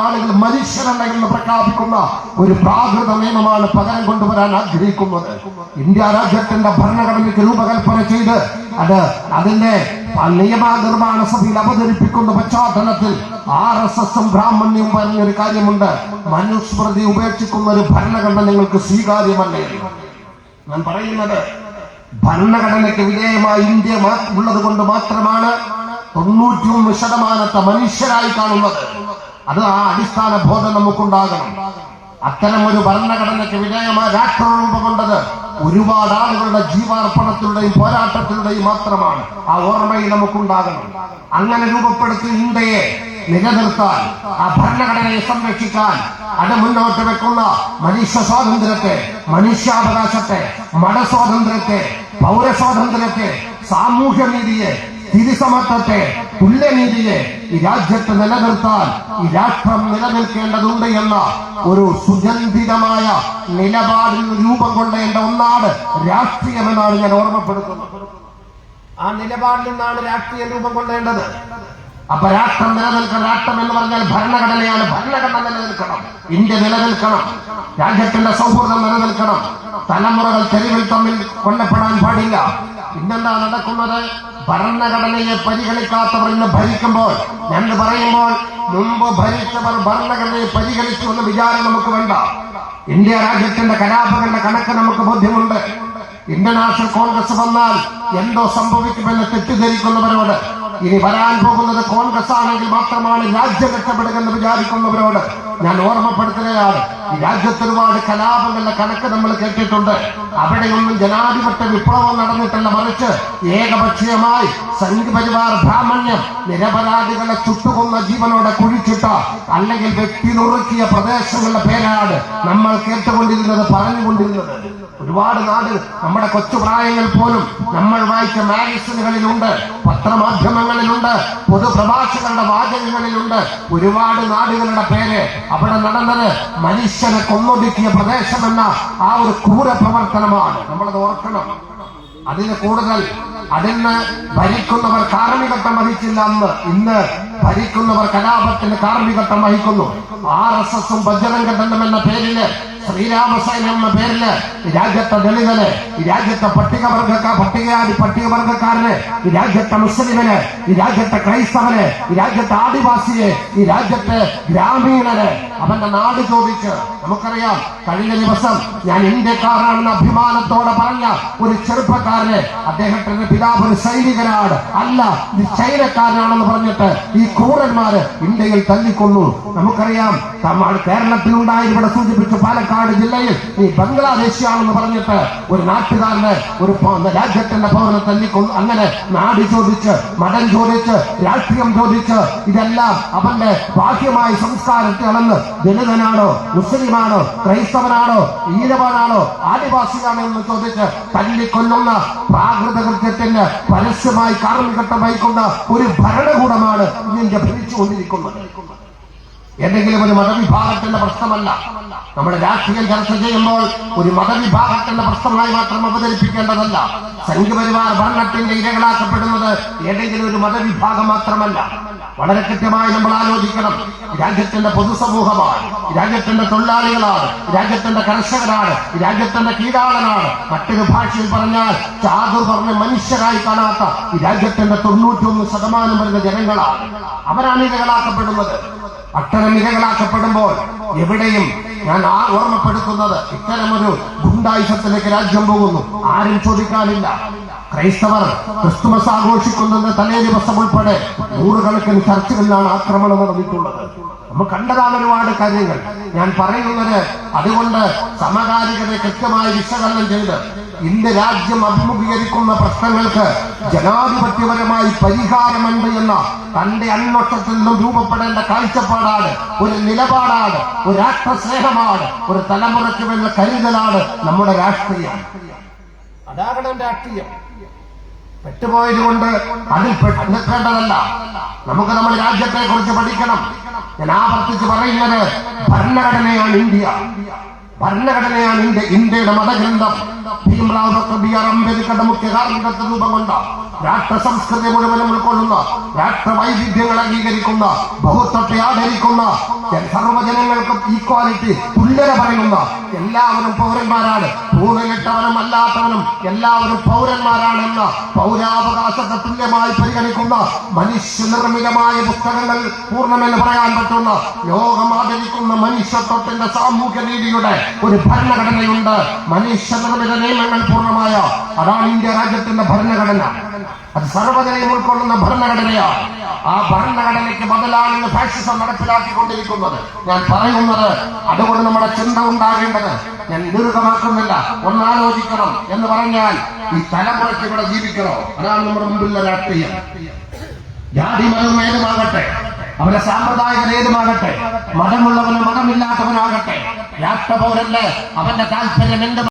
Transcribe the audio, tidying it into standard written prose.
ആളുകൾ മനുഷ്യരല്ലെന്ന് പ്രഖ്യാപിക്കുന്ന ഒരു പ്രാകൃത നിയമമാണ് പകരം കൊണ്ടുവരാൻ ആഗ്രഹിക്കുന്നത്. ഇന്ത്യ രാജ്യത്തിന്റെ ഭരണഘടനയ്ക്ക് രൂപകൽപ്പന ചെയ്ത് അതിന്റെ നിയമനിർമ്മാണ സഭയിൽ അവതരിപ്പിക്കുന്ന പശ്ചാത്തലത്തിൽ RSSും ബ്രാഹ്മണ്യവും പറഞ്ഞൊരു കാര്യമുണ്ട്. മനുസ്മൃതി ഉപേക്ഷിക്കുന്ന ഒരു ഭരണഘടന നിങ്ങൾക്ക് സ്വീകാര്യമല്ലേ? ഞാൻ പറയുന്നത് ഭരണഘടനയ്ക്ക് വിധേയമായി ഇന്ത്യ ഉള്ളത് കൊണ്ട് മാത്രമാണ് 91% മനുഷ്യരായി കാണുന്നത്. അത് ആ അടിസ്ഥാന ബോധം നമുക്കുണ്ടാകണം. അത്തരം ഒരു ഭരണഘടനയ്ക്ക് വിധേയമായ രാഷ്ട്രരൂപം കൊണ്ടത് ഒരുപാട് ആളുകളുടെ ജീവാർപ്പണത്തിലൂടെയും പോരാട്ടത്തിലൂടെയും മാത്രമാണ്. ആ ഓർമ്മയിൽ നമുക്കുണ്ടാകണം. അങ്ങനെ രൂപപ്പെടുത്തി ഇന്ത്യയെ നിലനിർത്താൻ, ആ ഭരണഘടനയെ സംരക്ഷിക്കാൻ, അത് മുന്നോട്ട് വെക്കുന്ന മനുഷ്യ സ്വാതന്ത്ര്യത്തെ, മനുഷ്യാവകാശത്തെ, മതസ്വാതന്ത്ര്യത്തെ, പൗരസ്വാതന്ത്ര്യത്തെ, സാമൂഹ്യ നീതിയെ, തിരിസമത്വത്തെ, തുല്യനീതിയെ ഈ രാജ്യത്ത് നിലനിർത്താൻ ഈ രാഷ്ട്രം നിലനിൽക്കേണ്ടതുണ്ട് എന്ന ഒരു സുഗന്ധിതമായ നിലപാടിൽ രൂപം കൊള്ളേണ്ട ഒന്നാണ് രാഷ്ട്രീയമെന്നാണ് ഞാൻ ഓർമ്മപ്പെടുത്തുന്നത്. ആ നിലപാടിൽ നിന്നാണ് രാഷ്ട്രീയ രൂപം കൊള്ളേണ്ടത്. അപ്പൊ രാഷ്ട്രം നിലനിൽക്കണം. രാഷ്ട്രം എന്ന് പറഞ്ഞാൽ ഭരണഘടനയാണ്. ഭരണഘടന നിലനിൽക്കണം, ഇന്ത്യ നിലനിൽക്കണം, രാജ്യത്തിന്റെ സൗഹൃദം നിലനിൽക്കണം, തലമുറകൾ തെരുവിൽ തമ്മിൽ കൊല്ലപ്പെടാൻ പാടില്ല. പിന്നെന്താ നടക്കുന്നത്? ഭരണഘടനയെ പരിഗണിക്കാത്തവർ ഇന്ന് ഭരിക്കുമ്പോൾ, ഞാൻ പറയുമ്പോൾ മുമ്പ് ഭരിച്ചവർ ഭരണഘടനയെ പരിഗണിച്ചു എന്ന വിചാരം നമുക്ക് വേണ്ട. ഇന്ത്യ രാജ്യത്തിന്റെ കലാപങ്ങളുടെ കണക്ക് നമുക്ക് ബോധ്യമുണ്ട്. ഇന്ത്യൻ നാഷണൽ കോൺഗ്രസ് വന്നാൽ എന്തോ സംഭവിക്കുമെന്ന് തെറ്റിദ്ധരിക്കുന്നവരോട്, ഇനി വരാൻ പോകുന്നത് കോൺഗ്രസ് ആണെങ്കിൽ മാത്രമാണ് രാജ്യം രക്ഷപ്പെടുക എന്ന് വിചാരിക്കുന്നവരോട് ഞാൻ ഓർമ്മപ്പെടുത്തുകയാണ്. ഈ രാജ്യത്ത് ഒരുപാട് കലാപങ്ങളുടെ കണക്ക് നമ്മൾ കേട്ടിട്ടുണ്ട്. അവിടെയൊന്നും ജനാധിപത്യ വിപ്ലവം നടന്നിട്ടല്ല, മറിച്ച് ഏകപക്ഷീയമായി സംഘപരിവാർ ബ്രാഹ്മണ്യം നിരപരാധികളെ ചുട്ടുകൊന്ന ജീവനോടെ കുഴിച്ചിട്ട അല്ലെങ്കിൽ വെട്ടി നുറുക്കിയ പ്രദേശങ്ങളുടെ പേരാണ് നമ്മൾ കേട്ടുകൊണ്ടിരുന്നത്, പറഞ്ഞുകൊണ്ടിരുന്നത്. ഒരുപാട് നാട് നമ്മുടെ കൊച്ചുപ്രായങ്ങൾ പോലും നമ്മൾ വായിച്ച മാഗസിനുകളിലുണ്ട്, പത്രമാധ്യമങ്ങളിലുണ്ട്, പൊതുപ്രഭാഷകരുടെ വാചകങ്ങളിലുണ്ട്. ഒരുപാട് നാടുകളുടെ പേര്. അവിടെ നടന്നത് മനുഷ്യനെ കൊന്നൊടുക്കിയ പ്രദേശമെന്ന ആ ഒരു ക്രൂര പ്രവർത്തനമാണ്. നമ്മളത് ഓർക്കണം. അതിന് കൂടുതൽ അതിന് ഭരിക്കുന്നവർ കാർമ്മികത്വം വഹിച്ചില്ല. ഇന്ന് ഭരിക്കുന്നവർ കലാപത്തിന് കാർമ്മികത്വം വഹിക്കുന്നു. RSSും ബജ്രംഗദളം എന്ന പേരില്, ശ്രീരാമസേന എന്ന പേരില് രാജ്യത്തെ ദളിതന്, രാജ്യത്തെ പട്ടികവർഗക്കാരന്, രാജ്യത്തെ മുസ്ലിമിന്, രാജ്യത്തെ ക്രൈസ്തവന്, രാജ്യത്തെ ആദിവാസിയെ, ഈ രാജ്യത്തെ ഗ്രാമീണന് അവന്റെ നാട് ചോദിച്ച്, നമുക്കറിയാം കഴിഞ്ഞ ദിവസം ഞാൻ ഇന്ത്യക്കാരനാണെന്ന് അഭിമാനത്തോടെ പറഞ്ഞ ഒരു ചെറുപ്പക്കാരന് അദ്ദേഹത്തിന്റെ പിതാവ് ഒരു സൈനികനാണ്, അല്ല ഇത് ചൈനക്കാരനാണെന്ന് പറഞ്ഞിട്ട് ഈ ക്രൂരന്മാര് ഇന്ത്യയിൽ തല്ലിക്കൊന്നു. നമുക്കറിയാം കേരളത്തിലുണ്ടായി, ഇവിടെ സൂചിപ്പിച്ചു പാലക്കാട് ജില്ലയിൽ ഈ ബംഗ്ലാദേശിയാണെന്ന് പറഞ്ഞിട്ട് ഒരു നാട്ടുകാരന് ഒരു രാജ്യത്തിന്റെ പൗരനെ തല്ലിക്കൊന്നു. അങ്ങനെ നാട് ചോദിച്ച്, മതം ചോദിച്ച്, രാഷ്ട്രീയം ചോദിച്ച്, ഇതെല്ലാം അവന്റെ ബാഹ്യമായ സംസ്കാരത്തെ അളന്ന് ദളിതനാണോ, മുസ്ലിമാണോ, ക്രൈസ്തവനാണോ, ഈഴവനാണോ, ആദിവാസിയാണോ എന്ന് ചോദിച്ച് തല്ലിക്കൊല്ലുന്ന പ്രാകൃത കൃത്യത്തിന് പരസ്യമായി കാർമ്മികത്വം വഹിക്കുന്ന ഒരു ഭരണകൂടമാണ് ഇന്ത്യ ഭരിച്ചുകൊണ്ടിരിക്കുന്നത്. ഏതെങ്കിലും ഒരു മതവിഭാഗത്തിന്റെ പ്രശ്നമല്ല. നമ്മുടെ രാഷ്ട്രീയം ചർച്ച ചെയ്യുമ്പോൾ ഒരു മതവിഭാഗത്തിന്റെ പ്രശ്നമായി മാത്രം അവതരിപ്പിക്കേണ്ടതല്ല. സംഘപരിവാർ ഭരണത്തിന്റെ ഇരകളാക്കപ്പെടുന്നത് ഏതെങ്കിലും ഒരു മതവിഭാഗം മാത്രമല്ല. വളരെ കൃത്യമായി നമ്മൾ ആലോചിക്കണം. രാജ്യത്തിന്റെ പൊതുസമൂഹമാണ്, രാജ്യത്തിന്റെ തൊഴിലാളികളാണ്, രാജ്യത്തിന്റെ കർഷകരാണ്, രാജ്യത്തിന്റെ കീഴാളനാണ്. മറ്റൊരു ഭാഷയിൽ പറഞ്ഞാൽ ചാതുർവർണ്ണ മനുഷ്യരായി കാണാത്ത ഈ രാജ്യത്തിന്റെ 91% വരുന്ന ജനങ്ങളാണ്. അവരാണ് ഇരകളാക്കപ്പെടുന്നത്. അത്തരം ഇരകളാക്കപ്പെടുമ്പോൾ എവിടെയും ഞാൻ ഓർമ്മപ്പെടുത്തുന്നത്, ഇത്തരമൊരു ഗുണ്ടായുസത്തിലേക്ക് രാജ്യം പോകുന്നു. ആരും ചോദിക്കാനില്ല. ക്രൈസ്തവർ ക്രിസ്തുമസ് ആഘോഷിക്കുന്നതിന് തലേ ദിവസം ഉൾപ്പെടെ നൂറുകണക്കിന് ചർച്ചുകളിലാണ് ആക്രമണം നടന്നിട്ടുള്ളത്. നമ്മൾ കണ്ടതാണ് ഒരുപാട് കാര്യങ്ങൾ. ഞാൻ പറയുന്നത് അതുകൊണ്ട് സമകാലികതയെ കൃത്യമായി വിശകലനം ചെയ്ത് ഇന്ത്യ രാജ്യം അഭിമുഖീകരിക്കുന്ന പ്രശ്നങ്ങൾക്ക് ജനാധിപത്യപരമായി പരിഹാരമുണ്ട് എന്ന തന്റെ അന്വേഷണത്തിൽ നിന്നും രൂപപ്പെടേണ്ട കാഴ്ചപ്പാടാണ്, ഒരു നിലപാടാണ്, ഒരു രാഷ്ട്രസ്നേഹമാണ്, ഒരു തലമുറയ്ക്ക് വേണ്ട കരുതലാണ് നമ്മുടെ രാഷ്ട്രീയം. അതാകണം രാഷ്ട്രീയം. പെട്ടുപോയത് കൊണ്ട് അതിൽ നിൽക്കേണ്ടതല്ല. നമുക്ക് നമ്മുടെ രാജ്യത്തെ കുറിച്ച് പഠിക്കണം. ഞാൻ ആവർത്തിച്ച് പറയുന്നത് ഭരണഘടനയാണ് ഇന്ത്യ. ഭരണഘടനയാണ് ഇന്ത്യയുടെ മതഗ്രന്ഥം. ഭീംറാവ് ഡോക്ടർ BR അംബേദ്കറുടെ മുഖ്യ കാർമ്മികത്വ രൂപം കൊണ്ട രാഷ്ട്ര സംസ്കൃതി മുഴുവനും ഉൾക്കൊള്ളുന്ന, രാഷ്ട്ര വൈവിധ്യങ്ങൾ അംഗീകരിക്കുന്ന, ബഹുത്വത്തെ ആദരിക്കുന്ന, സർവ്വജനങ്ങൾക്കും ഈക്വാലിറ്റി, തുല്യത പറയുന്ന, എല്ലാവരും പൗരന്മാരാണ്, പൂണിലിട്ടവനും അല്ലാത്തവനും എല്ലാവരും പൗരന്മാരാണെന്ന പൗരാവകാശത്തെ തുല്യമായി പരിഗണിക്കുന്ന, മനുഷ്യനിർമ്മിതമായ പുസ്തകങ്ങൾ പൂർണ്ണമെന്ന് പറയാൻ പറ്റുന്ന, ലോകം ആദരിക്കുന്ന മനുഷ്യത്വത്തിന്റെ സാമൂഹ്യ നീതിയുടെ ഒരു ഭരണഘടനയുണ്ട്. മനുഷ്യനിർമ്മിത നിയമങ്ങൾ പൂർണ്ണമായ, അതാണ് ഇന്ത്യ രാജ്യത്തിന്റെ ഭരണഘടന. അത് സർവ്വജനയും ഉൾക്കൊള്ളുന്ന ഭരണഘടനയാണ്. ആ ഭരണഘടനയ്ക്ക് ബദലാണ് ഫാഷിസം നടപ്പിലാക്കിക്കൊണ്ടിരിക്കുന്നത്. ഞാൻ പറയുന്നത് അതുകൊണ്ട് നമ്മുടെ ചിന്ത ഉണ്ടാകേണ്ടത്, ഞാൻ ദീർഘമാക്കുന്നില്ല, ഒന്നാലോചിക്കണം എന്ന് പറഞ്ഞാൽ ഈ തലമുറയ്ക്ക് ഇവിടെ ജീവിക്കണോ? അതാണ് നമ്മുടെ മുമ്പിലുള്ള രാഷ്ട്രീയം. ജാതി മതം ഏതുമാകട്ടെ, അവന്റെ സാമ്പ്രദായിക ഏതുമാകട്ടെ, മതമുള്ളവനും മതമില്ലാത്തവനാകട്ടെ, രാഷ്ട്രപൗരന് അവന്റെ താല്പര്യം എന്ത്